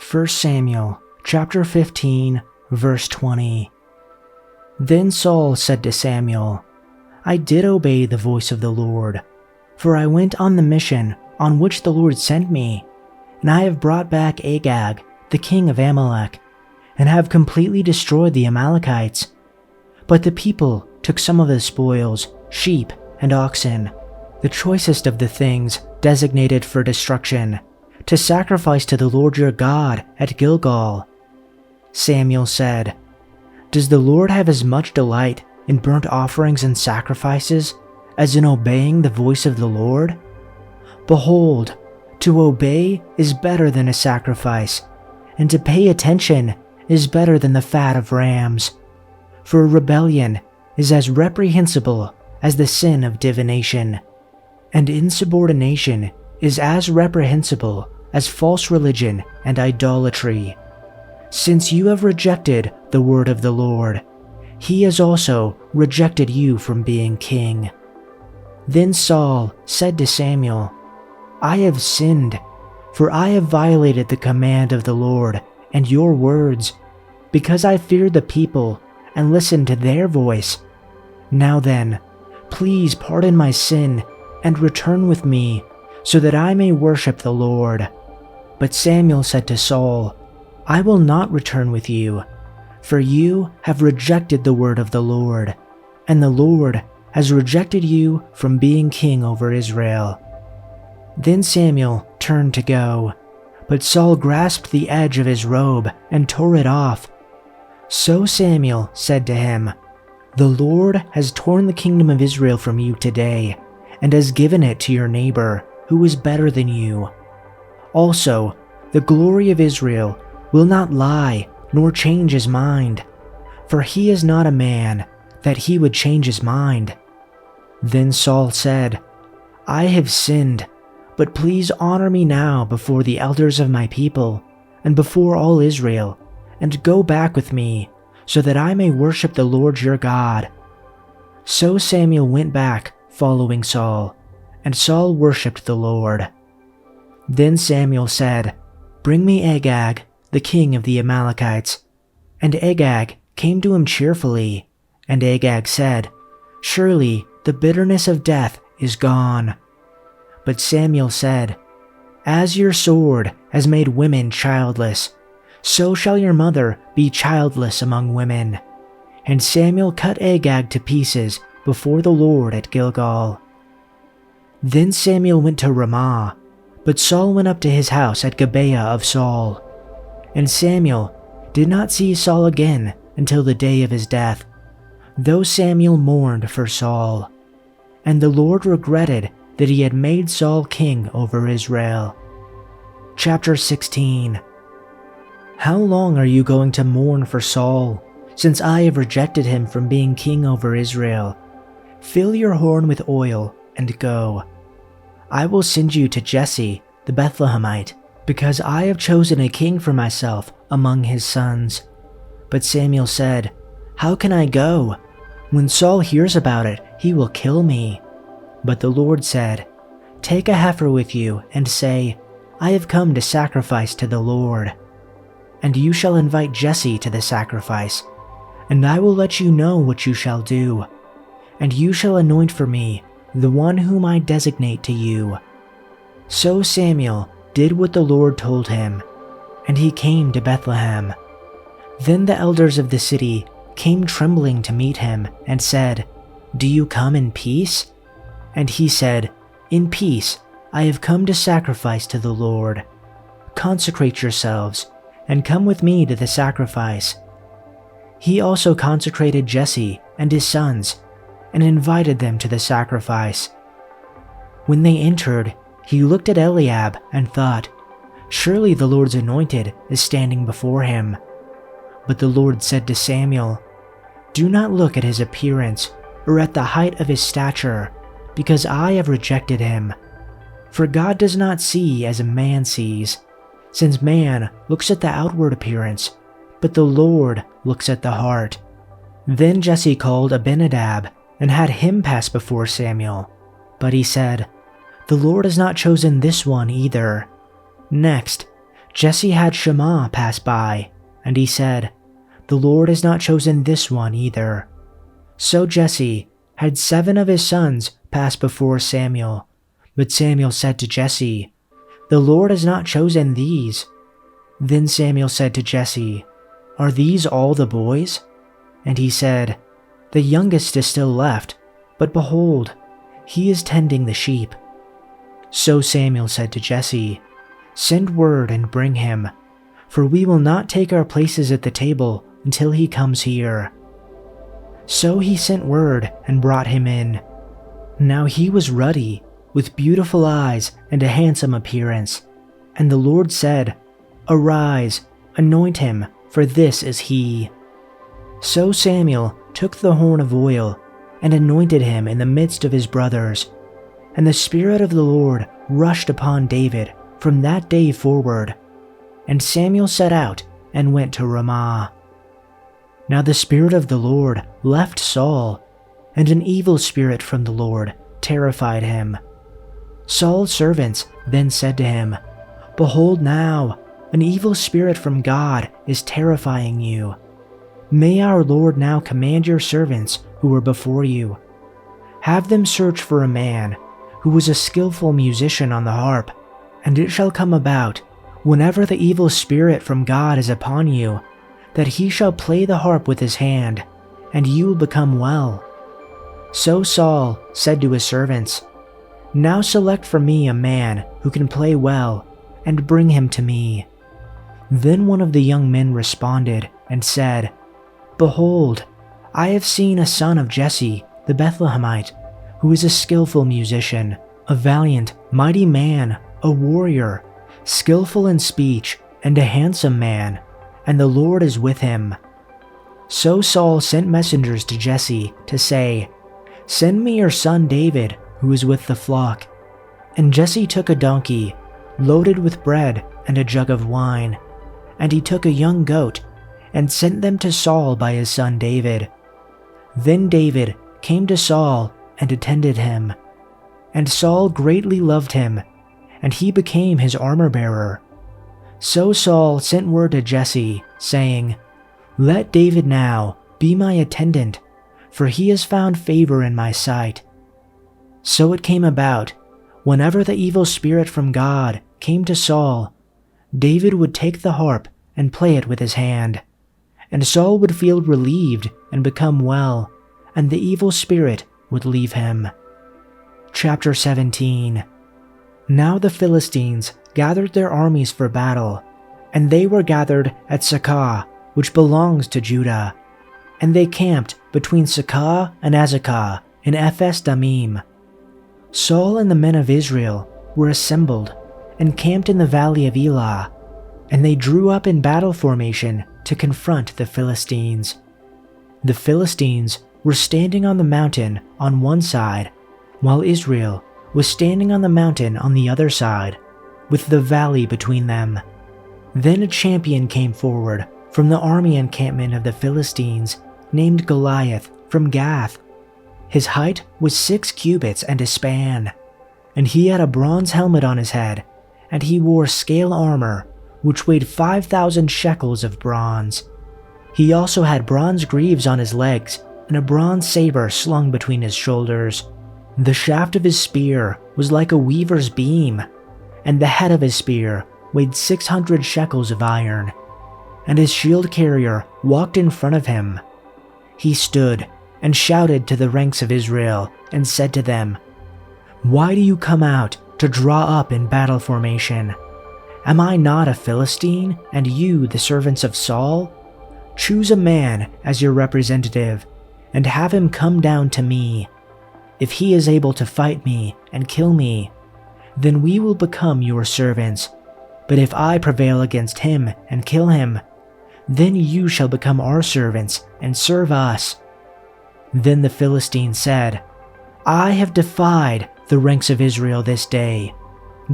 1 Samuel chapter 15, verse 20. Then Saul said to Samuel, I did obey the voice of the Lord, for I went on the mission on which the Lord sent me, and I have brought back Agag, the king of Amalek, and have completely destroyed the Amalekites. But the people took some of the spoils, sheep and oxen, the choicest of the things designated for destruction, to sacrifice to the Lord your God at Gilgal. Samuel said, Does the Lord have as much delight in burnt offerings and sacrifices as in obeying the voice of the Lord? Behold, to obey is better than a sacrifice, and to pay attention is better than the fat of rams. For rebellion is as reprehensible as the sin of divination, and insubordination is as reprehensible as false religion and idolatry. Since you have rejected the word of the Lord, he has also rejected you from being king. Then Saul said to Samuel, I have sinned, for I have violated the command of the Lord and your words, because I feared the people and listened to their voice. Now then, please pardon my sin and return with me, so that I may worship the Lord. But Samuel said to Saul, I will not return with you, for you have rejected the word of the Lord, and the Lord has rejected you from being king over Israel. Then Samuel turned to go, but Saul grasped the edge of his robe and tore it off. So Samuel said to him, The Lord has torn the kingdom of Israel from you today, and has given it to your neighbor, who is better than you. Also, the glory of Israel will not lie nor change his mind, for he is not a man that he would change his mind. Then Saul said, I have sinned, but please honor me now before the elders of my people and before all Israel, and go back with me, so that I may worship the Lord your God. So Samuel went back, following Saul, and Saul worshipped the Lord. Then Samuel said, Bring me Agag, the king of the Amalekites. And Agag came to him cheerfully, and Agag said, Surely the bitterness of death is gone. But Samuel said, As your sword has made women childless, so shall your mother be childless among women. And Samuel cut Agag to pieces before the Lord at Gilgal. Then Samuel went to Ramah, but Saul went up to his house at Gibeah of Saul. And Samuel did not see Saul again until the day of his death, though Samuel mourned for Saul. And the Lord regretted that he had made Saul king over Israel. Chapter 16. How long are you going to mourn for Saul, since I have rejected him from being king over Israel? Fill your horn with oil and go. I will send you to Jesse the Bethlehemite, because I have chosen a king for myself among his sons. But Samuel said, How can I go? When Saul hears about it, he will kill me. But the Lord said, Take a heifer with you and say, I have come to sacrifice to the Lord. And you shall invite Jesse to the sacrifice, and I will let you know what you shall do. And you shall anoint for me the one whom I designate to you. So Samuel did what the Lord told him, and he came to Bethlehem. Then the elders of the city came trembling to meet him and said, Do you come in peace? And he said, In peace, I have come to sacrifice to the Lord. Consecrate yourselves, and come with me to the sacrifice. He also consecrated Jesse and his sons, and invited them to the sacrifice. When they entered, he looked at Eliab and thought, Surely the Lord's anointed is standing before him. But the Lord said to Samuel, Do not look at his appearance or at the height of his stature, because I have rejected him. For God does not see as a man sees, since man looks at the outward appearance, but the Lord looks at the heart. Then Jesse called Abinadab and had him pass before Samuel. But he said, The Lord has not chosen this one either. Next, Jesse had Shammah pass by, and he said, "The Lord has not chosen this one either." So Jesse had 7 of his sons pass before Samuel, but Samuel said to Jesse, "The Lord has not chosen these." Then Samuel said to Jesse, "Are these all the boys?" And he said, "The youngest is still left, but behold, he is tending the sheep." So Samuel said to Jesse, "Send word and bring him, for we will not take our places at the table until he comes here." So he sent word and brought him in. Now he was ruddy, with beautiful eyes and a handsome appearance. And the Lord said, "Arise, anoint him, for this is he." So Samuel took the horn of oil and anointed him in the midst of his brothers. And the Spirit of the Lord rushed upon David from that day forward. And Samuel set out and went to Ramah. Now the Spirit of the Lord left Saul, and an evil spirit from the Lord terrified him. Saul's servants then said to him, "Behold now, an evil spirit from God is terrifying you. May our Lord now command your servants who are before you. Have them search for a man who is a skillful musician on the harp, and it shall come about, whenever the evil spirit from God is upon you, that he shall play the harp with his hand, and you will become well." So Saul said to his servants, "Now select for me a man who can play well, and bring him to me." Then one of the young men responded and said, "Behold, I have seen a son of Jesse the Bethlehemite, who is a skillful musician, a valiant, mighty man, a warrior, skillful in speech, and a handsome man, and the Lord is with him." So Saul sent messengers to Jesse to say, "Send me your son David, who is with the flock." And Jesse took a donkey, loaded with bread and a jug of wine, and he took a young goat, and sent them to Saul by his son David. Then David came to Saul and attended him. And Saul greatly loved him, and he became his armor-bearer. So Saul sent word to Jesse, saying, "Let David now be my attendant, for he has found favor in my sight." So it came about, whenever the evil spirit from God came to Saul, David would take the harp and play it with his hand, and Saul would feel relieved and become well, and the evil spirit would leave him. Chapter 17. Now the Philistines gathered their armies for battle, and they were gathered at Soakah, which belongs to Judah. And they camped between Soakah and Azekah in Ephes Dammim. Saul and the men of Israel were assembled and camped in the valley of Elah, and they drew up in battle formation to confront the Philistines. The Philistines were standing on the mountain on one side, while Israel was standing on the mountain on the other side, with the valley between them. Then a champion came forward from the army encampment of the Philistines, named Goliath from Gath. His height was 6 cubits and a span, and he had a bronze helmet on his head, and he wore scale armor, which weighed 5,000 shekels of bronze. He also had bronze greaves on his legs, and a bronze saber slung between his shoulders. The shaft of his spear was like a weaver's beam, and the head of his spear weighed 600 shekels of iron. And his shield carrier walked in front of him. He stood and shouted to the ranks of Israel and said to them, "Why do you come out to draw up in battle formation? Am I not a Philistine, and you the servants of Saul? Choose a man as your representative, and have him come down to me. If he is able to fight me and kill me, then we will become your servants. But if I prevail against him and kill him, then you shall become our servants and serve us." Then the Philistine said, "I have defied the ranks of Israel this day.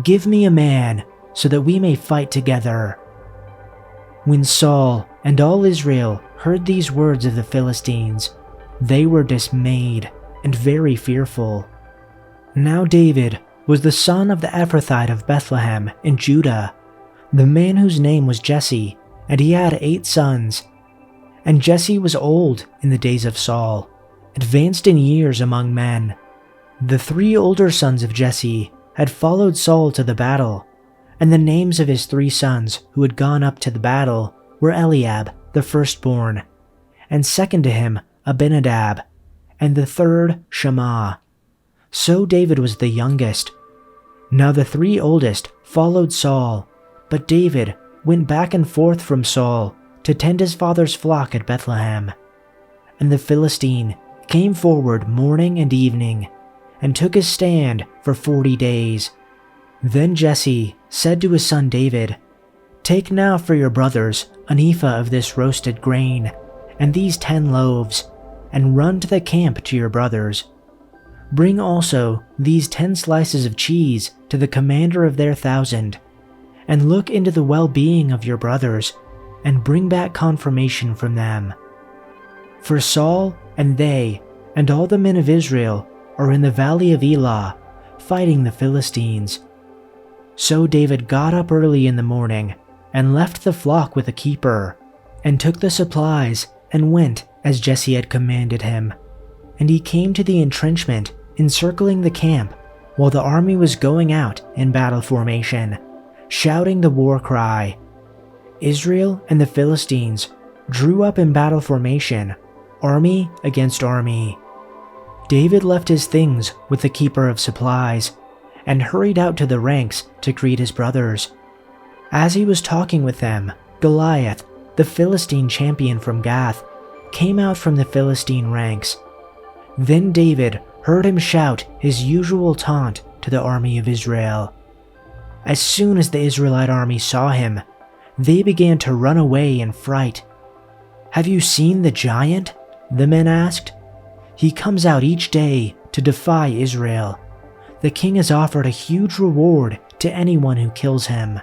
Give me a man so that we may fight together." When Saul and all Israel heard these words of the Philistines, they were dismayed and very fearful. Now David was the son of the Ephrathite of Bethlehem in Judah, the man whose name was Jesse, and he had 8 sons. And Jesse was old in the days of Saul, advanced in years among men. The 3 older sons of Jesse had followed Saul to the battle, and the names of his 3 sons who had gone up to the battle were Eliab, the firstborn, and second to him Abinadab, and the third Shammah. So David was the youngest. Now the 3 oldest followed Saul, but David went back and forth from Saul to tend his father's flock at Bethlehem. And the Philistine came forward morning and evening, and took his stand for 40 days. Then Jesse said to his son David, "Take now for your brothers an ephah of this roasted grain, and these 10 loaves, and run to the camp to your brothers. Bring also these 10 slices of cheese to the commander of their 1,000, and look into the well-being of your brothers, and bring back confirmation from them. For Saul and they and all the men of Israel are in the valley of Elah, fighting the Philistines." So David got up early in the morning, and left the flock with a keeper, and took the supplies, and went as Jesse had commanded him. And he came to the entrenchment encircling the camp, while the army was going out in battle formation, shouting the war cry. Israel and the Philistines drew up in battle formation, army against army. David left his things with the keeper of supplies, and hurried out to the ranks to greet his brothers. As he was talking with them, Goliath, the Philistine champion from Gath, came out from the Philistine ranks. Then David heard him shout his usual taunt to the army of Israel. As soon as the Israelite army saw him, they began to run away in fright. "Have you seen the giant?" the men asked. "He comes out each day to defy Israel. The king has offered a huge reward to anyone who kills him.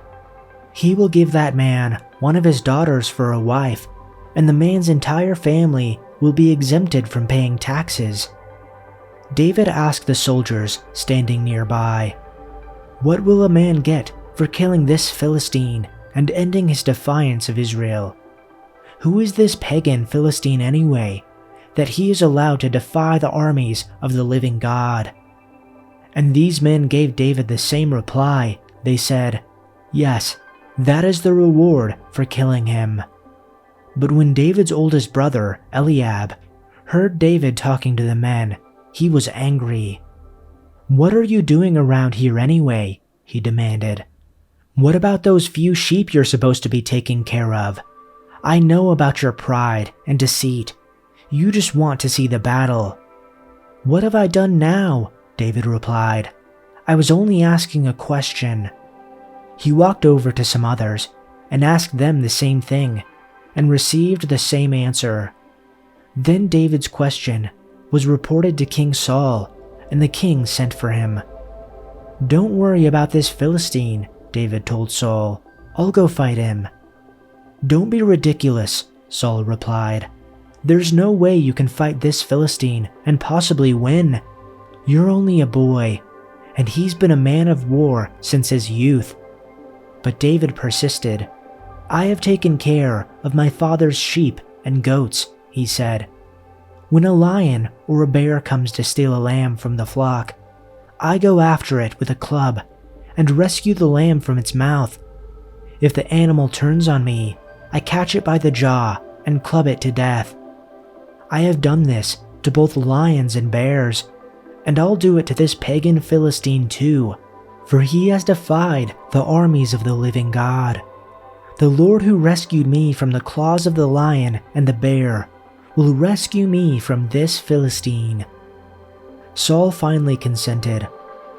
He will give that man one of his daughters for a wife, and the man's entire family will be exempted from paying taxes." David asked the soldiers standing nearby, "What will a man get for killing this Philistine and ending his defiance of Israel? Who is this pagan Philistine anyway, that he is allowed to defy the armies of the living God?" And these men gave David the same reply. They said, "Yes, that is the reward for killing him." But when David's oldest brother, Eliab, heard David talking to the men, he was angry. "What are you doing around here anyway?" he demanded. "What about those few sheep you're supposed to be taking care of? I know about your pride and deceit. You just want to see the battle." "What have I done now?" David replied. "I was only asking a question." He walked over to some others and asked them the same thing, and received the same answer. Then David's question was reported to King Saul, and the king sent for him. "Don't worry about this Philistine," David told Saul. "I'll go fight him." "Don't be ridiculous," Saul replied. "There's no way you can fight this Philistine and possibly win. You're only a boy, and he's been a man of war since his youth." But David persisted. "I have taken care of my father's sheep and goats," he said. "When a lion or a bear comes to steal a lamb from the flock, I go after it with a club and rescue the lamb from its mouth. If the animal turns on me, I catch it by the jaw and club it to death. I have done this to both lions and bears, and I'll do it to this pagan Philistine too, for he has defied the armies of the living God. The Lord who rescued me from the claws of the lion and the bear will rescue me from this Philistine." Saul finally consented.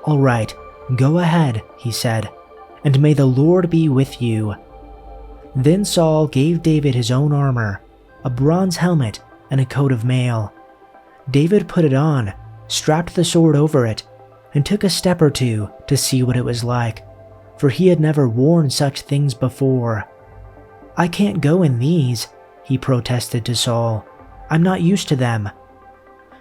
"All right, go ahead," he said, "and may the Lord be with you." Then Saul gave David his own armor, a bronze helmet and a coat of mail. David put it on, strapped the sword over it, and took a step or two to see what it was like, for he had never worn such things before. "I can't go in these," he protested to Saul. "I'm not used to them."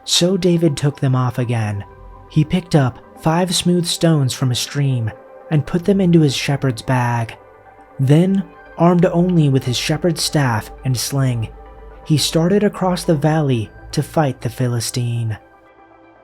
So David took them off again. He picked up 5 smooth stones from a stream and put them into his shepherd's bag. Then, armed only with his shepherd's staff and sling, he started across the valley to fight the Philistine.